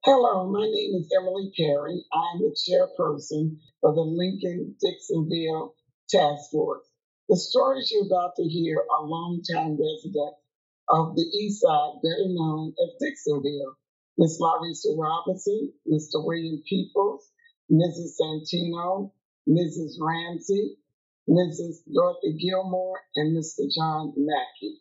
Hello, my name is Emily Perry. I'm the chairperson for the Lincoln-Dixonville Task Force. The stories you're about to hear are longtime residents of the East Side, better known as Dixonville. Miss Larissa Robinson, Mr. William Peoples, Mrs. Santino, Mrs. Ramsey, Mrs. Dorothy Gilmore, and Mr. John Mackey.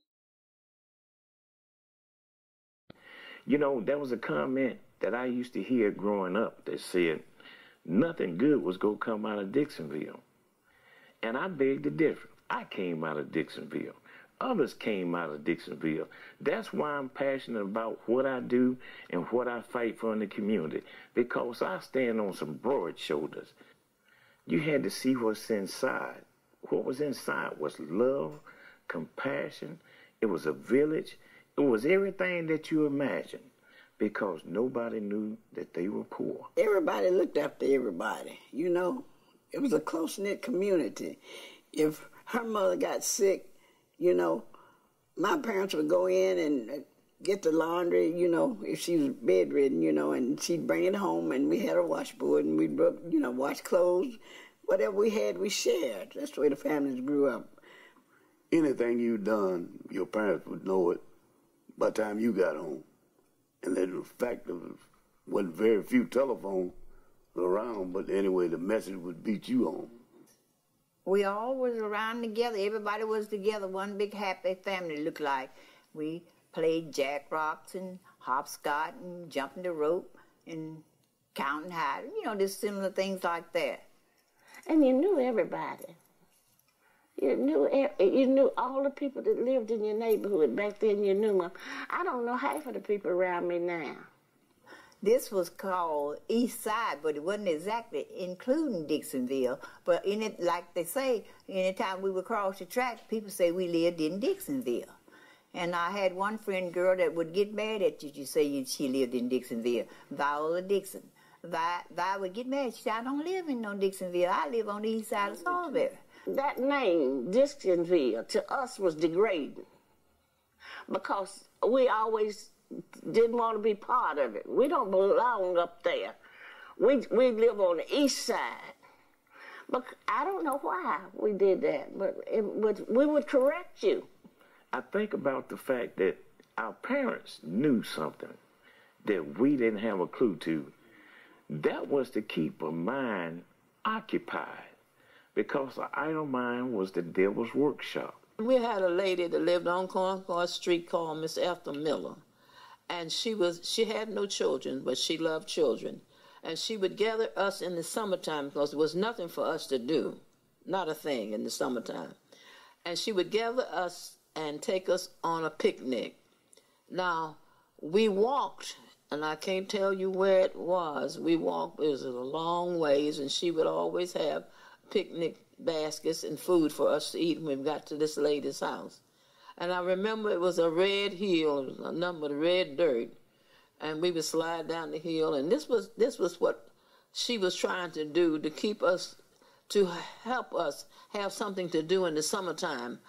You know, there was a comment that I used to hear growing up that said nothing good was going to come out of Dixonville. And I beg to differ. I came out of Dixonville. Others came out of Dixonville. That's why I'm passionate about what I do and what I fight for in the community, because I stand on some broad shoulders. You had to see what's inside. What was inside was love, compassion. It was a village. It was everything that you imagined, because nobody knew that they were poor. Everybody looked after everybody, you know. It was a close-knit community. If her mother got sick, you know, my parents would go in and get the laundry, you know, if she was bedridden, you know, and she'd bring it home, and we had a washboard, and we'd, you know, wash clothes. Whatever we had, we shared. That's the way the families grew up. Anything you done, your parents would know it by the time you got home. And the fact of it wasn't very few telephones around, but anyway, the message would beat you home. We all was around together. Everybody was together. One big happy family looked like. We played jack rocks and hopscotch and jumping the rope and counting high. You know, just similar things like that. And you knew everybody. You knew all the people that lived in your neighborhood. Back then you knew them. I don't know half of the people around me now. This was called East Side, but it wasn't exactly including Dixonville. But in it, like they say, anytime we would cross the track, people say we lived in Dixonville. And I had one friend girl that would get mad at you. You say she lived in Dixonville, Viola Dixon. Vi would get mad. She said, I don't live in no Dixonville. I live on the east side of Salisbury. That name, Dixonville, to us was degrading because we always didn't want to be part of it. We don't belong up there. We live on the east side. But I don't know why we did that, but we would correct you. I think about the fact that our parents knew something that we didn't have a clue to. That was to keep a mind occupied, because the idle mind was the devil's workshop. We had a lady that lived on Concord Street called Miss Ethel Miller. And she had no children, but she loved children. And she would gather us in the summertime because there was nothing for us to do, not a thing in the summertime. And she would gather us and take us on a picnic. Now, we walked, and I can't tell you where it was. We walked, it was a long ways, and she would always have picnic baskets and food for us to eat when we got to this lady's house. And I remember it was a red hill, it was a number of red dirt, and we would slide down the hill. And this was what she was trying to do to keep us, to help us have something to do in the summertime,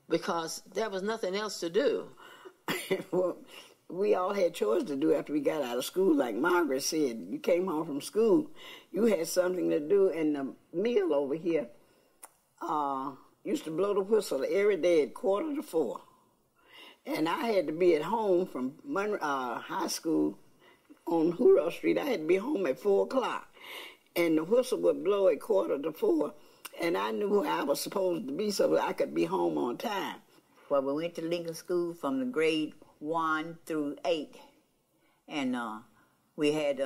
because there was nothing else to do. Well, we all had chores to do after we got out of school. Like Margaret said, you came home from school, you had something to do, and the meal over here used to blow the whistle every day at 3:45. And I had to be at home from high school on Hurrah Street. I had to be home at 4 o'clock. And the whistle would blow at 3:45. And I knew where I was supposed to be so I could be home on time. Well, we went to Lincoln School from the grade 1 through 8. And we had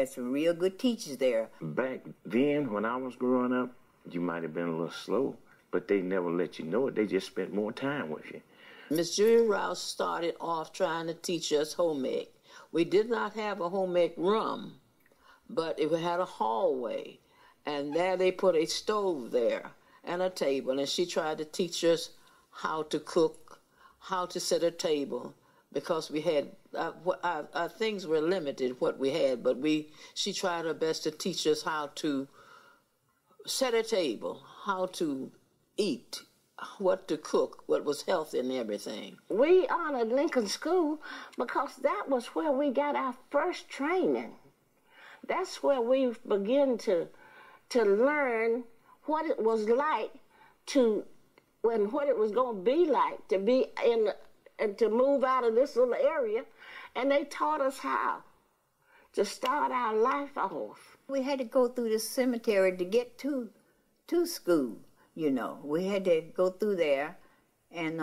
some real good teachers there. Back then, when I was growing up, you might have been a little slow, but they never let you know it. They just spent more time with you. Miss Julia Rouse started off trying to teach us home ec. We did not have a home ec room, but it had a hallway, and there they put a stove there and a table, and she tried to teach us how to cook, how to set a table, because we had, our things were limited, what we had, but she tried her best to teach us how to set a table, how to eat, what to cook, what was healthy and everything. We honored Lincoln School because that was where we got our first training. That's where we began to learn what it was like what it was going to be like to be in and to move out of this little area, and they taught us how to start our life off. We had to go through the cemetery to get to school. You know, we had to go through there, and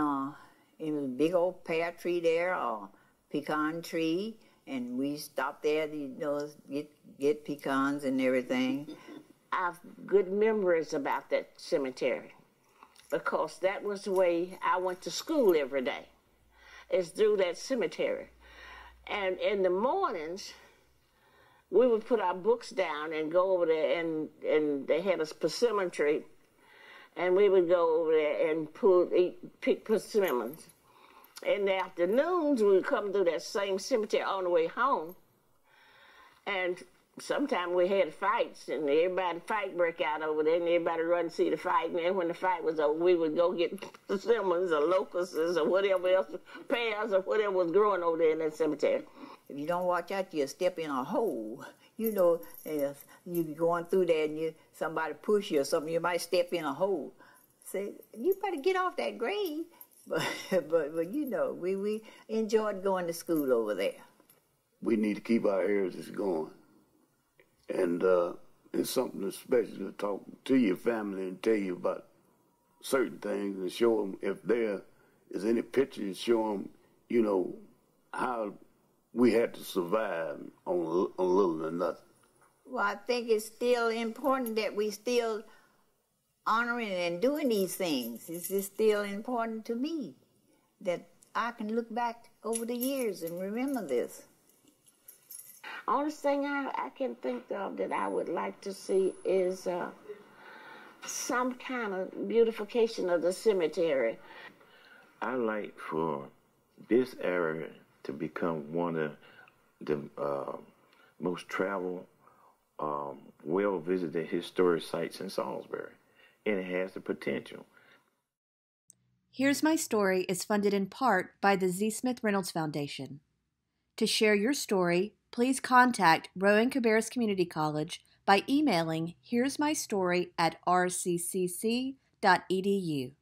it was a big old pear tree there, or pecan tree, and we stopped there to, you know, get pecans and everything. I have good memories about that cemetery because that was the way I went to school every day, is through that cemetery. And in the mornings, we would put our books down and go over there, and they had a persimmon tree, and we would go over there and pick persimmons. In the afternoons, we would come through that same cemetery on the way home, and sometimes we had fights, and fight break out over there, and everybody run to see the fight, and then when the fight was over, we would go get persimmons or locusts or whatever else, pears or whatever was growing over there in that cemetery. If you don't watch out, you'll step in a hole. You know, if you're going through there and somebody push you or something, you might step in a hole. Say, you better get off that grave. But you know, we enjoyed going to school over there. We need to keep our heritage going. And it's something special to talk to your family and tell you about certain things and show them if there is any pictures, show them, you know, how we had to survive on little or nothing. Well, I think it's still important that we still honoring and doing these things. It's just still important to me that I can look back over the years and remember this. Only thing I can think of that I would like to see is some kind of beautification of the cemetery. I like for this area to become one of the most traveled, well-visited historic sites in Salisbury, and it has the potential. Here's My Story is funded in part by the Z. Smith Reynolds Foundation. To share your story, please contact Rowan-Cabarrus Community College by emailing here'smystory@rccc.edu.